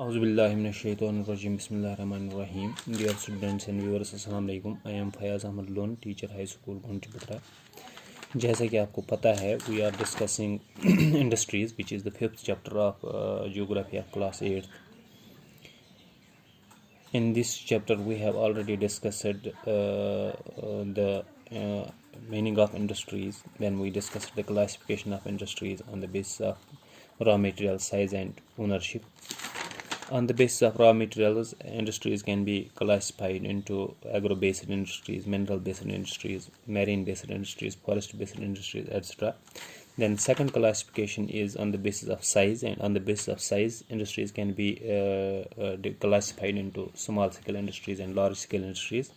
Auzubillahiminash-shaytanir-rajim. Bismillahir-rahmanir-rahim. Dear students and viewers, अस्सलाम वालेकुम. I am Fayaz Ahmad Lone, teacher high school Gunjbatra. जैसा कि आपको पता है, we are discussing industries, which is the fifth chapter of geography of class 8th. In this chapter, we have already discussed the meaning of industries. Then we discussed the classification of industries on the basis of raw material size and ownership. On the basis of raw materials, industries can be classified into agro-based industries, mineral-based industries, marine-based industries, forest-based industries, etc. Then second classification is on the basis of size, and on the basis of size, industries can be classified into small-scale industries and large-scale industries.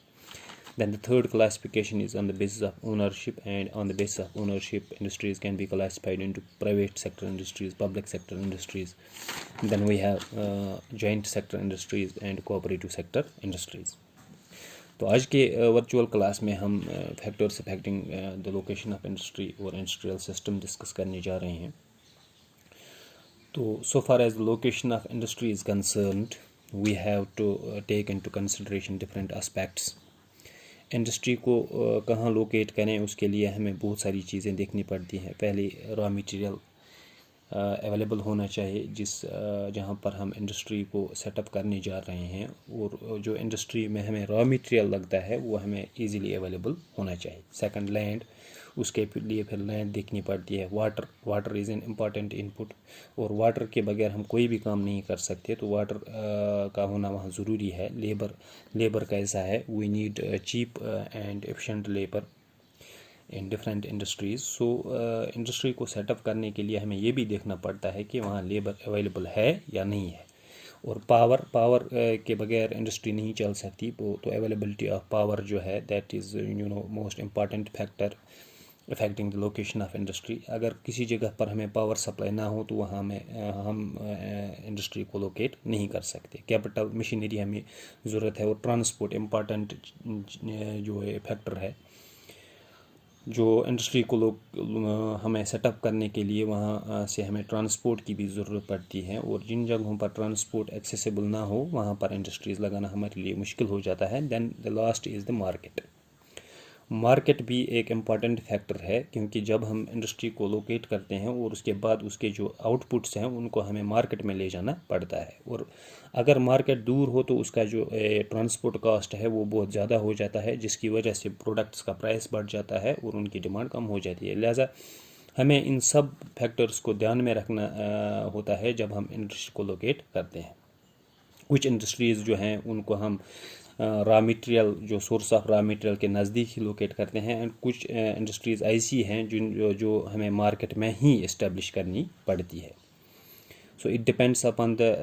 Then the third classification is on the basis of ownership, and on the basis of ownership, industries can be classified into private sector industries, public sector industries. Then we have joint sector industries and cooperative sector industries. तो आज के virtual class में हम factors affecting the location of industry और industrial system discuss करने जा रहे हैं. तो so far as the location of industry is concerned, we have to take into consideration different aspects. Industry को कहाँ लोकेट करें, उसके लिए हमें बहुत सारी चीज़ें देखनी पड़ती हैं. पहले रॉ मटेरियल अवेलेबल होना चाहिए जहाँ पर हम इंडस्ट्री को सेटअप करने जा रहे हैं, और जो इंडस्ट्री में हमें रॉ मटेरियल लगता है वो हमें इजीली अवेलेबल होना चाहिए. सेकंड, लैंड, उसके लिए फिर लैंड देखनी पड़ती है. Water is an important input, और वाटर के बगैर हम कोई भी काम नहीं कर सकते, तो वाटर का होना वहाँ ज़रूरी है. लेबर कैसा है, we need cheap and efficient labour in different industries. So industry को सेटअप करने के लिए हमें ये भी देखना पड़ता है कि वहाँ लेबर अवेलेबल है या नहीं है. और पावर के बगैर इंडस्ट्री नहीं चल सकती. तो अवेलेबिलिटी ऑफ पावर जो है, that is most important factor affecting the location of industry. अगर किसी जगह पर हमें पावर सप्लाई ना हो तो वहाँ हम इंडस्ट्री को लोकेट नहीं कर सकते. कैपिटल, मशीनरी हमें ज़रूरत है, और ट्रांसपोर्ट इम्पॉर्टेंट जो फैक्टर है जो इंडस्ट्री को हमें सेटअप करने के लिए वहाँ से हमें ट्रांसपोर्ट की भी ज़रूरत पड़ती है. और जिन जगहों पर ट्रांसपोर्ट एक्सेसिबल ना हो वहाँ पर इंडस्ट्रीज़ लगाना हमारे लिए मुश्किल हो जाता है. Then the last is the market भी एक इम्पॉर्टेंट फैक्टर है, क्योंकि जब हम इंडस्ट्री को लोकेट करते हैं और उसके बाद उसके जो आउटपुट्स हैं उनको हमें मार्केट में ले जाना पड़ता है. और अगर मार्केट दूर हो तो उसका जो ट्रांसपोर्ट कॉस्ट है वो बहुत ज़्यादा हो जाता है, जिसकी वजह से प्रोडक्ट्स का प्राइस बढ़ जाता है और उनकी डिमांड कम हो जाती है. लिहाजा हमें इन सब फैक्टर्स को ध्यान में रखना होता है जब हम इंडस्ट्री को लोकेट करते हैं. कुछ इंडस्ट्रीज़ जो हैं उनको हम रॉ मटेरियल, जो सोर्स ऑफ रॉ मटेरियल के नज़दीक ही लोकेट करते हैं, एंड कुछ इंडस्ट्रीज़ ऐसी हैं जो हमें मार्केट में ही इस्टेब्लिश करनी पड़ती है. So it depends upon the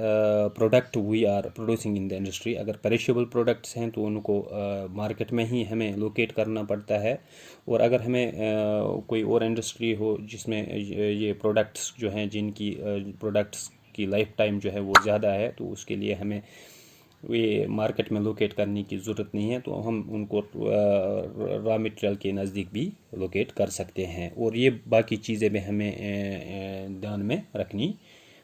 product we are producing in the industry. अगर पेरिशेबल प्रोडक्ट्स हैं तो उनको मार्केट में ही हमें लोकेट करना पड़ता है. और अगर हमें कोई और इंडस्ट्री हो जिसमें ये प्रोडक्ट्स जो हैं, जिनकी प्रोडक्ट्स की लाइफ टाइम जो है वो ज़्यादा है, तो उसके लिए हमें ये मार्केट में लोकेट करने की ज़रूरत नहीं है, तो हम उनको रॉ मटेरियल के नज़दीक भी लोकेट कर सकते हैं. और ये बाकी चीज़ें भी हमें ध्यान में रखनी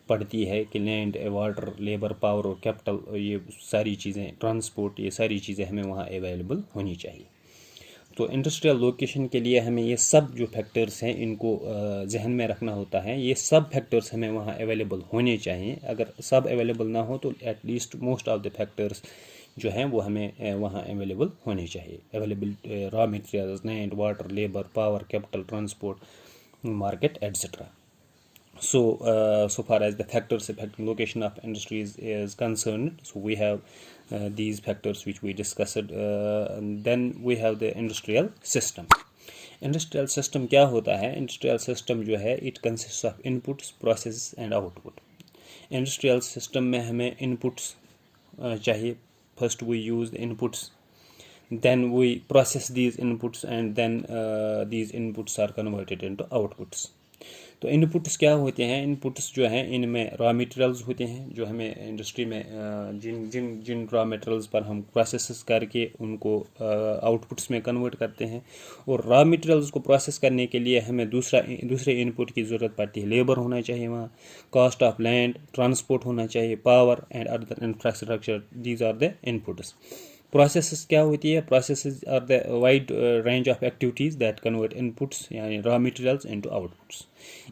पड़ती है कि लैंड, वाटर, लेबर, पावर और कैपिटल, ये सारी चीज़ें, ट्रांसपोर्ट, ये सारी चीज़ें हमें वहाँ अवेलेबल होनी चाहिए. तो इंडस्ट्रियल लोकेशन के लिए हमें ये सब जो फैक्टर्स हैं इनको जहन में रखना होता है. ये सब फैक्टर्स हमें वहाँ अवेलेबल होने चाहिए. अगर सब अवेलेबल ना हो तो at least most of the factors जो हैं वो हमें वहाँ अवेलेबल होने चाहिए. Available raw materials, land, water, labour, power, capital, transport, market, etcetera. So far as the factors affecting location of industries is concerned, so we have these factors which we discussed. Then we have the industrial system. Industrial system क्या होता है? Industrial system जो है, it consists of inputs, processes and output. Industrial system में हमें inputs चाहिए. First we use the inputs, then we process these inputs, and then these inputs are converted into outputs. तो inputs क्या होते हैं? Inputs जो हैं इनमें रॉ मटेरियल्स होते हैं जो हमें इंडस्ट्री में जिन जिन जिन रॉ मटेरियल्स पर हम प्रोसेस करके उनको आउटपुट्स में कन्वर्ट करते हैं। और रॉ मटेरियल्स को प्रोसेस करने के लिए हमें दूसरे इनपुट की ज़रूरत पड़ती है। लेबर होना चाहिए वहाँ, कॉस्ट ऑफ लैंड, ट्रांसपोर्ट होना चाहिए, power and other infrastructure, these are the inputs. Processes क्या होती है? Processes are the wide range of activities that convert inputs यानी रॉ मटेरियल्स इनटू आउटपुट्स।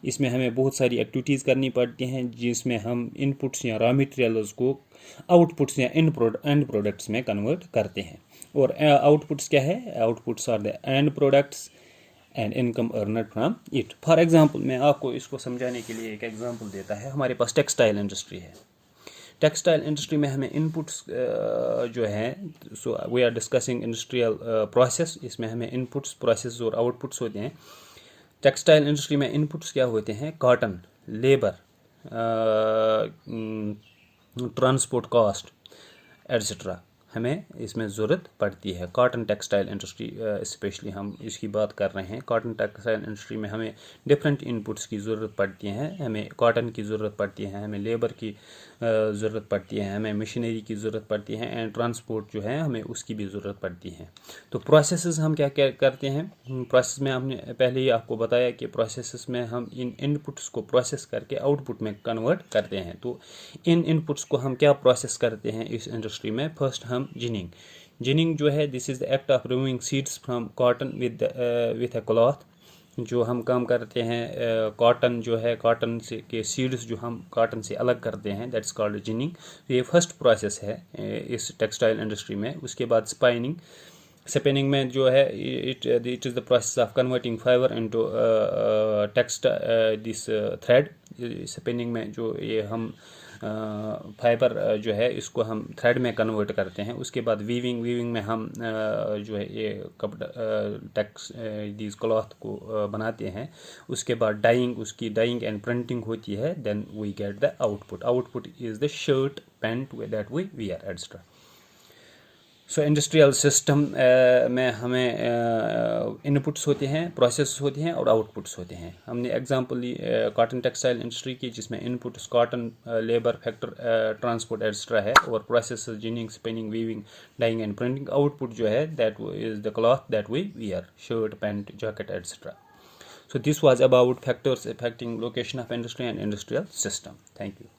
इसमें हमें बहुत सारी एक्टिविटीज़ करनी पड़ती हैं जिसमें हम इनपुट्स या रॉ मटेरियल्स को आउटपुट्स या एंड प्रोडक्ट्स में कन्वर्ट करते हैं। और आउटपुट्स क्या है? Outputs are the end products and income earned from it. For example, मैं आपको इसको समझाने के लिए एक एग्जांपल देता है। हमारे पास टेक्सटाइल इंडस्ट्री है। टेक्सटाइल इंडस्ट्री में हमें इनपुट्स जो हैं, so we are discussing industrial process. इसमें हमें इनपुट्स, प्रोसेस और आउटपुट्स होते हैं। टेक्सटाइल इंडस्ट्री में इनपुट्स क्या होते हैं? Cotton, labour, transport cost etcetera हमें इसमें ज़रूरत पड़ती है। कॉटन टेक्सटाइल इंडस्ट्री स्पेशली हम इसकी बात कर रहे हैं। कॉटन टेक्सटाइल इंडस्ट्री में हमें डिफरेंट इनपुट्स की ज़रूरत पड़ती है। हमें कॉटन की ज़रूरत पड़ती है, हमें लेबर की ज़रूरत पड़ती है, हमें मशीनरी की ज़रूरत पड़ती है एंड ट्रांसपोर्ट जो है हमें उसकी भी ज़रूरत पड़ती है। तो प्रोसेसेस हम क्या क्या करते हैं? प्रोसेस में हमने पहले ही आपको बताया कि प्रोसेसेस में हम इन इनपुट्स को प्रोसेस करके आउटपुट में कन्वर्ट करते हैं। तो इन इनपुट्स को हम क्या प्रोसेस करते हैं इस इंडस्ट्री में? फर्स्ट हम जिनिंग जो है, this is the act of removing seeds from cotton with a cloth. जो हम काम करते हैं कॉटन जो है, कॉटन से के सीड्स जो हम कॉटन से अलग करते हैं, दैट्स कॉल्ड जिनिंग। तो ये फर्स्ट प्रोसेस है इस टेक्सटाइल इंडस्ट्री में। उसके बाद स्पिनिंग में जो है it is the process of converting fibre into this thread. Spinning में जो ये हम फाइबर जो है इसको हम थ्रेड में कन्वर्ट करते हैं। उसके बाद वीविंग में हम जो है ये कपड़ा दिस क्लॉथ को बनाते हैं। उसके बाद डाइंग, उसकी डाइंग एंड प्रिंटिंग होती है। Then we get the output is the shirt, pant that we wear etcetera. So industrial system में हमें इनपुट्स होते हैं, प्रोसेस होते हैं और आउटपुट्स होते हैं। हमने एग्जांपल ली कॉटन टेक्सटाइल इंडस्ट्री की, जिसमें inputs cotton, labour, factor, transport etcetera है, और process ginning, spinning, weaving, dyeing and printing. Output जो है that is the cloth that we wear, shirt, pant, jacket etcetera. So this was about factors affecting location of industry and industrial system. Thank you.